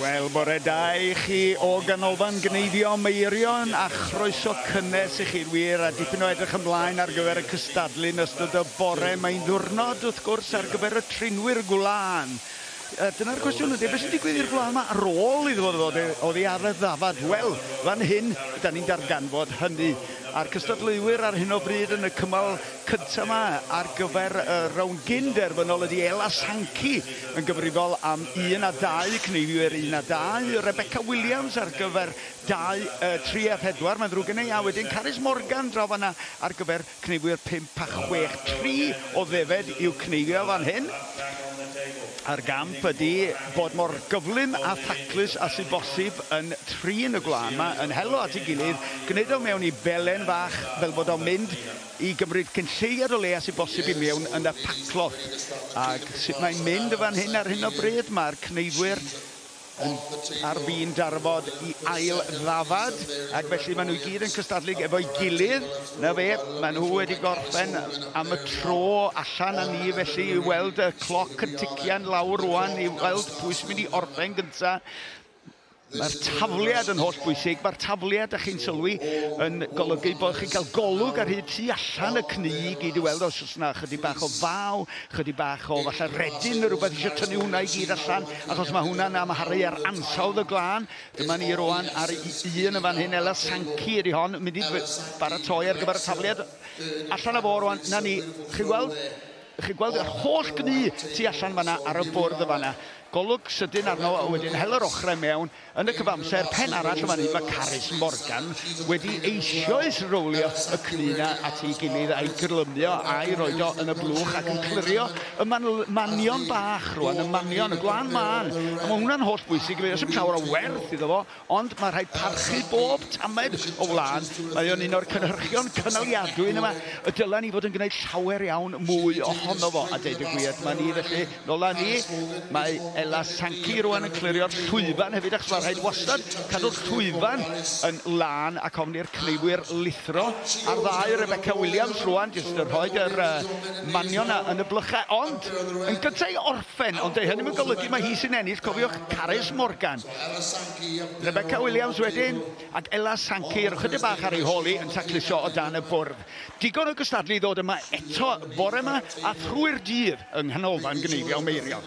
Wel, bore da I chi o ganolfan gneifio meirion a chroeso cynnes I chi wir a dipyn o edrych ymlaen ar gyfer y cystadlu yn ystod y bore. Mae'n ddiwrnod wrth gwrs ar gyfer y Trinwyr Gwlan. Dyna'r cwestiwn ydy, beth sy'n digwydd i'r gwlan yma ar ôl iddo fod oddi ar y ddafad? Wel, fan hyn, da ni'n darganfod hynny. A'r cystadleuwyr ar hyn o bryd yn y cymal cyntaf yma ar gyfer Rownd gynderfynol ydy Ela Sanci yn gyfrifol am 1 a 2 cneifwyr 1 a 2. Rebecca Williams ar gyfer 2, 3 a 4. Mae'n ddrwg yn ei a wedyn Carys Morgan draw fanna ar gyfer cneifwyr 5 a 6. 3 o ddefed i'w cneifio fan hyn. A'r gamp ydy bod mor gyflym a thaclus a sy'n bosib yn 3 yn y gwlan yma, yn helo at ei gilydd, gwneud o mewn I belen fach fel bod o'n mynd I gymryd cynlleiad o le a sy'n bosib I mewn yn y pacloth. Ac sut mae'n mynd y fan hyn ar hyn o bryd, mae'r cneifwyr ar fi'n darfod I ail ddafad, ac felly maen nhw I gyd yn cystadlu efo'i gilydd. Na fe, maen nhw wedi gorffen am y tro allan â ni felly I weld y cloc yn tician lawr rwan I weld pwy sy'n mynd I orffen gyntaf. Mae'r tafliad yn holl bwysig. Mae'r tafliad, â chi'n sylwi, yn golygu bod chi'n cael golwg ar hyd tu allan y cnu I gyd I weld os oes yna chydig bach o faw, chydig bach o falle redyn neu rhywbeth eisiau tynnu hwnna I gyd allan, achos mae hwnna'n amharu ar ansawdd y glân. Dyma ni rwan ar un y fan hyn, Ela Sanci ydy hon, mynd I baratoi ar gyfer y tafliad. Allan o fo rwan, na ni, chi'n gweld yr holl gnu tu allan fanna ar y bwrdd y fanna. Golwg sydyn arno a wedyn hel yr ochrau mewn yn y cyfamser pen arall yma ni mae Carys Morgan wedi eisoes rowlio y cnuna at ei gilydd a'i gyrlymio a'i roed o yn y blwch ac yn clirio y manion bach rwan, y manion, y glân man. A mae hwnna'n holl bwysig I fi, os ym llawer o werth iddo fo, ond mae rhaid parchu bob tamed o wlân. Mae o'n un o'r cynhyrchion cynaliadwy yma, y dylen ni fod yn gwneud llawer iawn mwy ohono fo, a deud y gwir. Mae ni felly, nola ni, mae Ela Sanci rwan yn clirio'r llwyfan hefyd, achos mae'n rhaid wastad cadw'r llwyfan yn lan ac ofni'r cneifwyr lithro. A'r ddau Rebecca Williams rwan, jyst yn rhoi yr manion yn y blychau, ond yn gyntaf I orffen, ond hynny mae'n golygu mae hi sy'n ennill, cofiwch Carys Morgan. Rebecca Williams wedyn, ac Ela Sanci, chydig bach ar ei holi yn taclusio o dan y bwrdd. Digon o gystadlu ddod yma eto bore yma a thrwy'r dydd yng nghanolfan gneifio meirion.